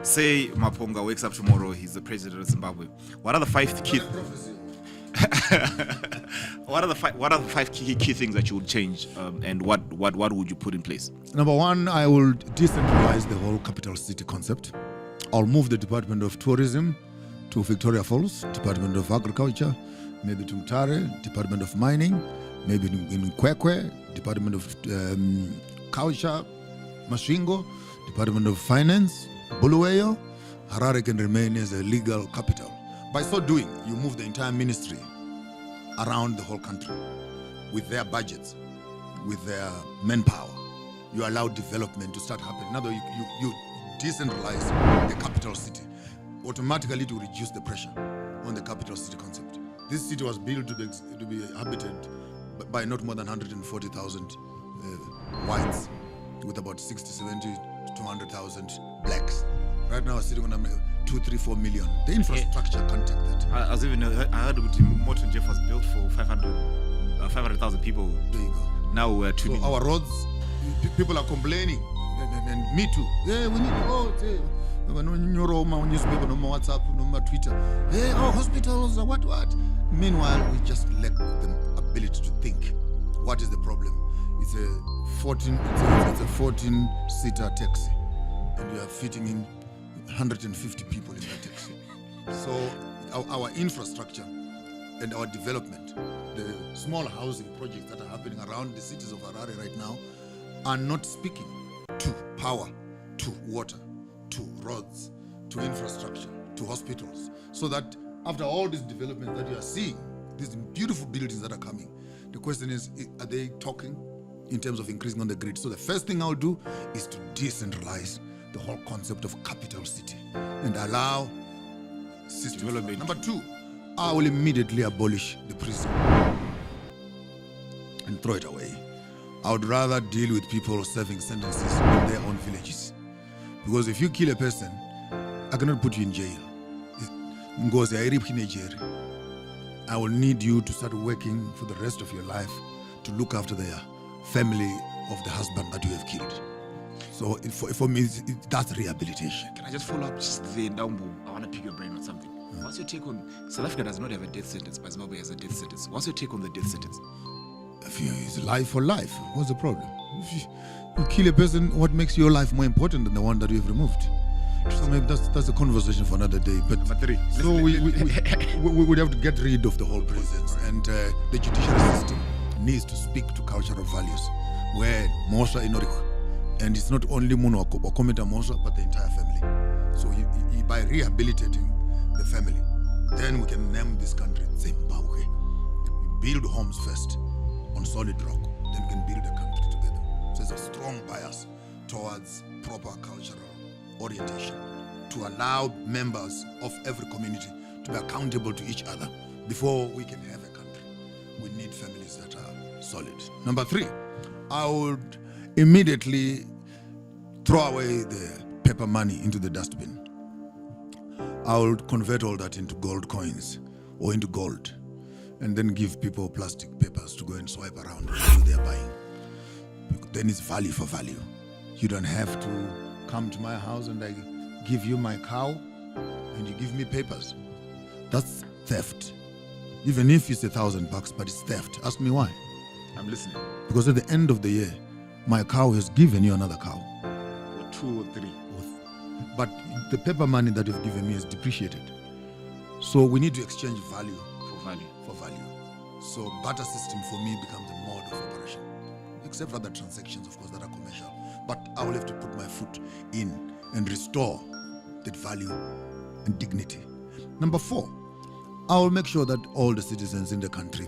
Say Maponga wakes up tomorrow, he's the president of Zimbabwe. What are the five key what are the five key things that you would change, and what would you put in place? Number one, I will decentralize the whole capital city concept. I'll move the Department of Tourism to Victoria Falls, Department of Agriculture, maybe to Mtare, Department of Mining, maybe in Kwekwe, Department of Culture, Mashingo, Department of Finance, Bulawayo. Harare can remain as a legal capital. By so doing, you move the entire ministry around the whole country with their budgets, with their manpower. You allow development to start happening. Now you decentralize the capital city. Automatically to reduce the pressure on the capital city concept. This city was built to be habited by not more than 140,000 whites, with about 60, 70, 200,000 blacks. Right now, we're sitting on 2, 3, 4 million. The infrastructure can't take that. I heard Morton Jeff was built for 500,000 people. There you go. Now we're 2 million. Our roads, people are complaining, and me too. Yeah, we need roads. Yeah. No newspaper, no more WhatsApp, no more Twitter. Hey, our hospitals, what? Meanwhile, we just lack the ability to think. What is the problem? It's a 14-seater taxi, and you are fitting in 150 people in that taxi. So our infrastructure and our development, the small housing projects that are happening around the cities of Harare right now, are not speaking to power, to water, to roads, to infrastructure, to hospitals. So that after all this development that you are seeing, these beautiful buildings that are coming, the question is, are they talking in terms of increasing on the grid? So the first thing I'll do is to decentralize the whole concept of capital city and allow system development. Number two, I will immediately abolish the prison and throw it away. I would rather deal with people serving sentences in their own villages. Because if you kill a person, I cannot put you in jail. I will need you to start working for the rest of your life to look after the family of the husband that you have killed. So for me, that's rehabilitation. Can I just follow up just there, Ndambu? I want to pick your brain on something. What's your take on South Africa does not have a death sentence, but Zimbabwe has a death sentence. What's your take on the death sentence? It's life for life. What's the problem? If you kill a person, what makes your life more important than the one that you have removed? So maybe that's a conversation for another day. But number three, so we would have to get rid of the whole prisons, and the judiciary system needs to speak to cultural values, where Mosha Inoriku, and it's not only Muno or Kometa Mosha, but the entire family. So by rehabilitating the family, then we can name this country Zimbabwe. We build homes first on solid rock, then we can build a country together. So there's a strong bias towards proper cultural orientation to allow members of every community to be accountable to each other. Before we can have a country, we need families that are solid. Number three, I would immediately throw away the paper money into the dustbin. I would convert all that into gold coins or into gold, and then give people plastic papers to go and swipe around and do their buying. Then it's value for value. You don't have to come to my house and I give you my cow and you give me papers. That's theft. Even if it's $1,000, but it's theft. Ask me why. I'm listening. Because at the end of the year, my cow has given you another cow. Or 2 or 3. But the paper money that you've given me is depreciated. So we need to exchange value For value. for value. So barter system for me becomes a mode of operation. Except for other transactions, of course, that are commercial. But I will have to put my foot in and restore that value and dignity. Number 4, I will make sure that all the citizens in the country,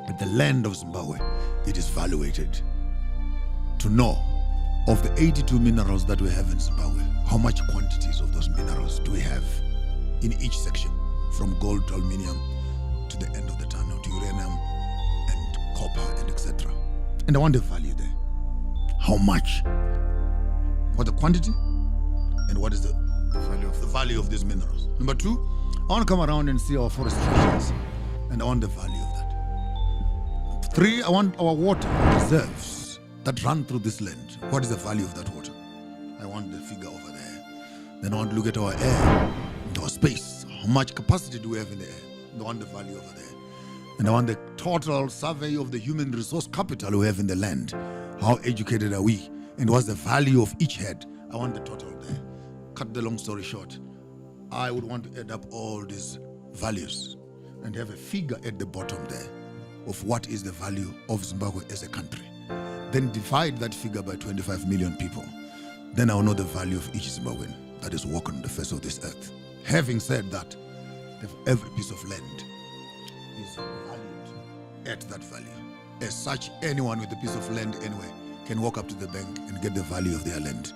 at the land of Zimbabwe, it is valuated to know of the 82 minerals that we have in Zimbabwe, how much quantities of those minerals do we have in each section, from gold to aluminium to the end of the tunnel to uranium and copper and etc. And I want the value there. How much? What the quantity? And what is the value of these minerals? Number 2, I want to come around and see our forest treasures, and I want the value of that. 3, I want our water reserves that run through this land. What is the value of that water? I want the figure over there. Then I want to look at our air, our space. How much capacity do we have in the air? I want the value over there. And I want the total survey of the human resource capital we have in the land. How educated are we? And what's the value of each head? I want the total there. Cut the long story short, I would want to add up all these values and have a figure at the bottom there of what is the value of Zimbabwe as a country. Then divide that figure by 25 million people. Then I will know the value of each Zimbabwean that is walking on the face of this earth. Having said that, every piece of land is valued at that value. As such, anyone with a piece of land anywhere can walk up to the bank and get the value of their land.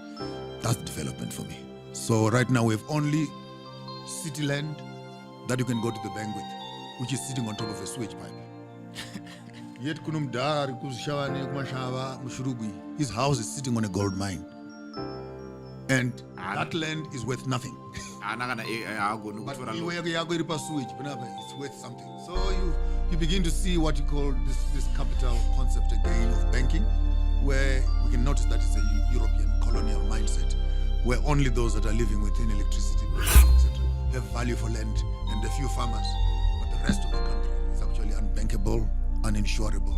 That's the development for me. So right now we have only city land that you can go to the bank with, which is sitting on top of a sewage pipe. Yet his house is sitting on a gold mine. And that land is worth nothing. But it's worth something. So you begin to see what you call this capital concept again of banking, where we can notice that it's a European colonial mindset, where only those that are living within electricity, etc., have value for land and a few farmers. But the rest of the country is actually unbankable, uninsurable,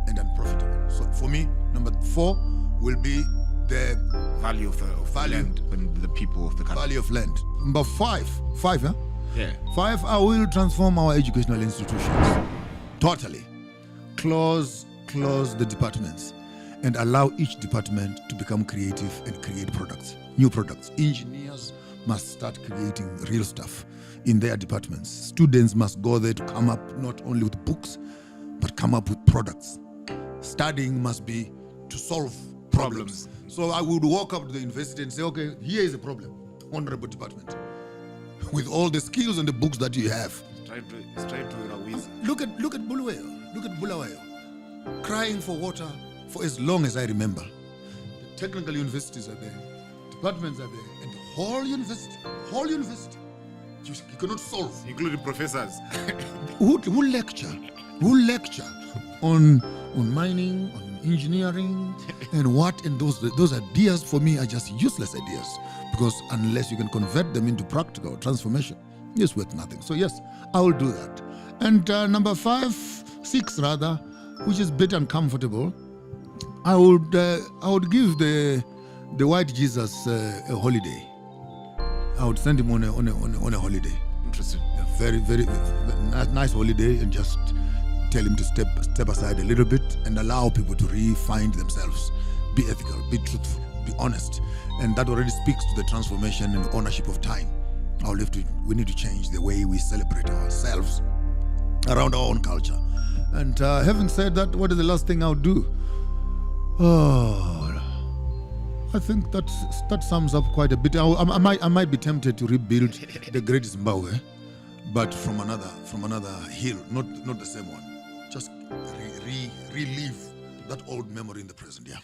and unprofitable. So for me, number 4 will be the value of land and the people of the country. Value of land. Number 5, huh? Yeah. 5, I will transform our educational institutions. Totally. Close the departments and allow each department to become creative and create products, new products. Engineers must start creating real stuff in their departments. Students must go there to come up not only with books, but come up with products. Studying must be to solve problems. So I would walk up to the university and say, okay, here is a problem, honorable department. With all the skills and the books that you have. Look at Bulawayo. Look at Bulawayo. Crying for water for as long as I remember. The technical universities are there, departments are there, and the whole university, you cannot solve. Including professors. Who lecture on mining, on engineering, and what? And those ideas for me are just useless ideas, because unless you can convert them into practical transformation, it's worth nothing. So yes, I will do that. And number 6 rather, which is better and comfortable, I would give the white Jesus a holiday. I would send him on a holiday. Interesting. Yeah, very, very nice holiday, and just tell him to step aside a little bit and allow people to re-find themselves, be ethical, be truthful, be honest. And that already speaks to the transformation and ownership of time. We need to change the way we celebrate ourselves around our own culture. And having said that, what is the last thing I'll do? I think that sums up quite a bit. I might be tempted to rebuild the great Zimbabwe, but from another hill, not the same one. Just relive that old memory in the present. Yeah.